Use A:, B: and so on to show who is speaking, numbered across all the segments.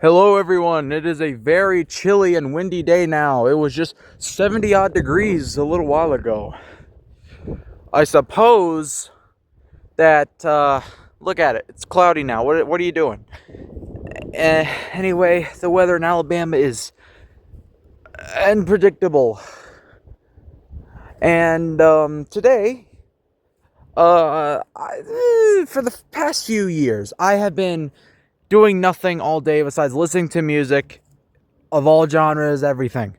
A: Hello everyone, it is a very chilly and windy day now. It was just 70 odd degrees a little while ago. I suppose that, look at it, it's cloudy now. What are you doing? Anyway, the weather in Alabama is unpredictable. And today, for the past few years, I have been doing nothing all day besides listening to music of all genres, everything.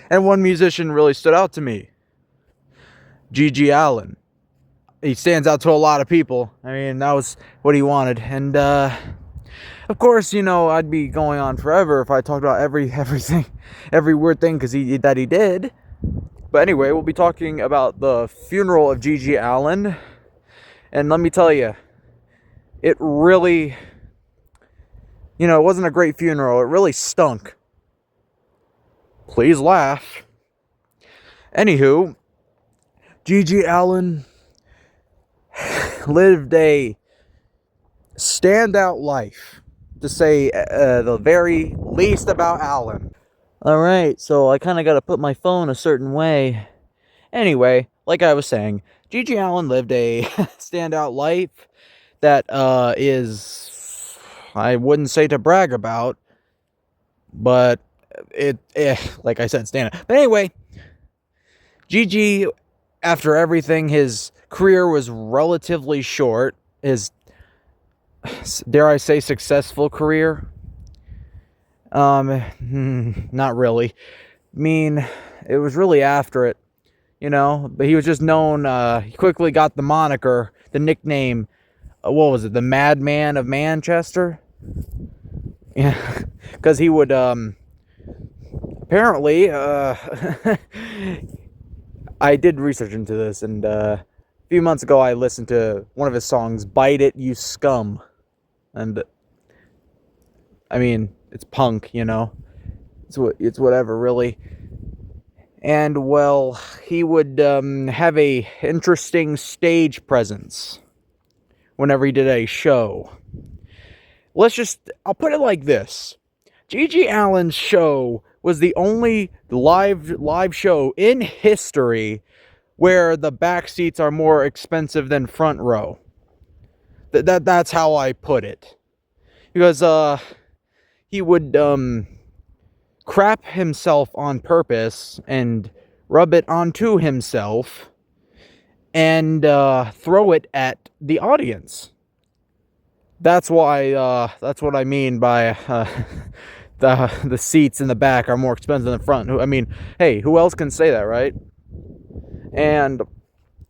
A: And one musician really stood out to me, GG Allin. He stands out to a lot of people. I mean, that was what he wanted. And of course, I'd be going on forever if I talked about everything, every weird thing that he did. But anyway, we'll be talking about the funeral of GG Allin. And let me tell you, it really, it wasn't a great funeral. It really stunk. Please laugh. Anywho, GG Allin lived a standout life, to say the very least about Allin. Alright, so I kind of got to put my phone a certain way. Anyway, like I was saying, GG Allin lived a standout life that is, I wouldn't say to brag about, but like I said, standout. But anyway, GG, after everything, his career was relatively short. His, dare I say, successful career? Not really. I mean, it was really after it, but he was just known, he quickly got the moniker, the nickname, what was it, the Madman of Manchester? Yeah, because he would, apparently, I did research into this, and a few months ago I listened to one of his songs, Bite It, You Scum. And, I mean, it's punk, It's whatever, really. And, well, he would have a interesting stage presence whenever he did a show. I'll put it like this. GG Allin's show was the only live show in history where the back seats are more expensive than front row. That's how I put it. Because he would crap himself on purpose and rub it onto himself and throw it at the audience. That's why. That's what I mean by the seats in the back are more expensive than the front. I mean, hey, who else can say that, right? And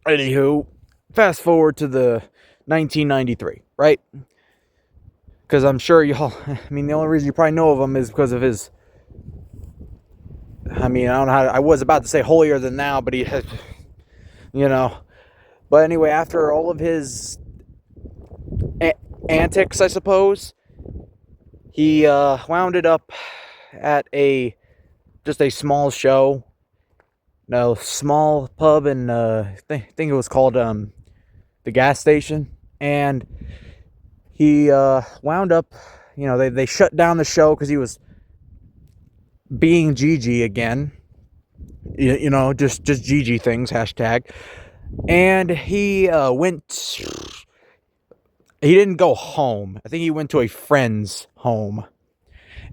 A: anywho, fast forward to the 1993, right? Because I'm sure y'all, I mean, the only reason you probably know of him is because of his, I mean, I don't know how, I was about to say holier than thou, but he had, But anyway, after all of his antics, I suppose, he wound it up at just a small show, small pub in, I think it was called the gas station, and he wound up, they shut down the show because he was being GG again, just GG things, hashtag. And he didn't go home. I think he went to a friend's home.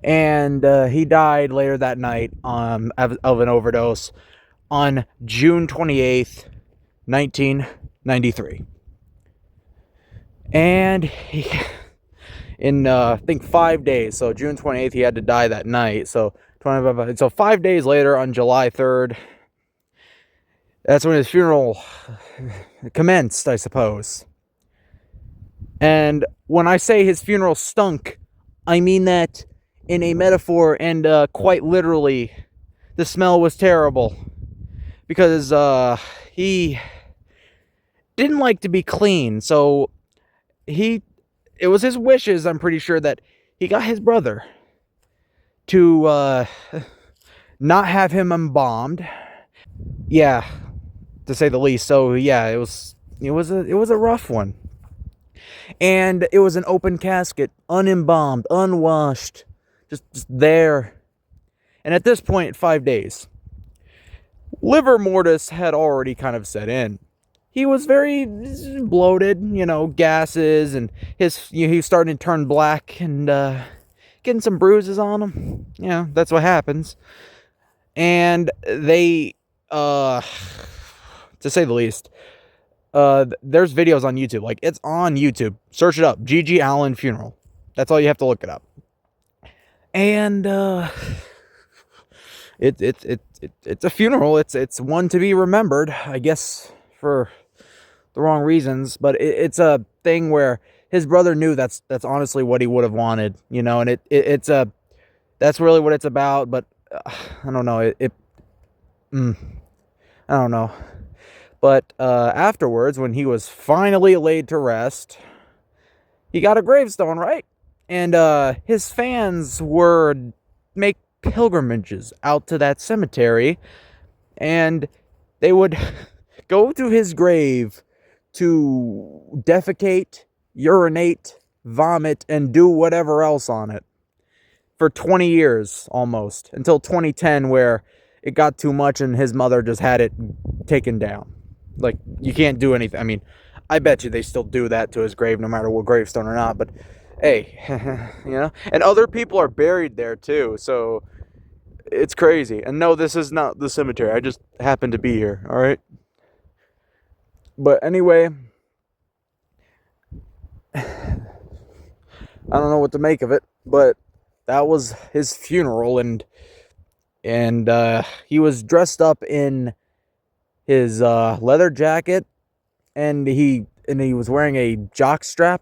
A: And he died later that night of an overdose on June 28th, 1993. And in I think 5 days, so June 28th, he had to die that night. So 5 days later, on July 3rd, that's when his funeral commenced, I suppose. And when I say his funeral stunk, I mean that in a metaphor, and quite literally, the smell was terrible. Because he didn't like to be clean, so it was his wishes, I'm pretty sure, that he got his brother to not have him embalmed. Yeah, to say the least. So yeah, it was a rough one. And it was an open casket, unembalmed, unwashed, just there. And at this point, 5 days, livor mortis had already kind of set in. He was very bloated, gases, and he was starting to turn black and getting some bruises on him. That's what happens. And they, to say the least, there's videos on YouTube. Like, it's on YouTube. Search it up. GG Allin funeral. That's all you have to look it up. And it's a funeral. It's one to be remembered, I guess, for the wrong reasons. But it's a thing where his brother knew that's honestly what he would have wanted, and it's that's really what it's about. But I don't know. I don't know. But afterwards, when he was finally laid to rest, he got a gravestone, right? And his fans would make pilgrimages out to that cemetery, and they would go to his grave to defecate, urinate, vomit, and do whatever else on it for 20 years almost, until 2010, where it got too much and his mother just had it taken down. Like, you can't do anything. I mean, I bet you they still do that to his grave, no matter what gravestone or not. But hey, and other people are buried there too, so it's crazy. And no, this is not the cemetery. I just happened to be here. All right. But anyway, I don't know what to make of it, but that was his funeral, and he was dressed up in his leather jacket, and he was wearing a jock strap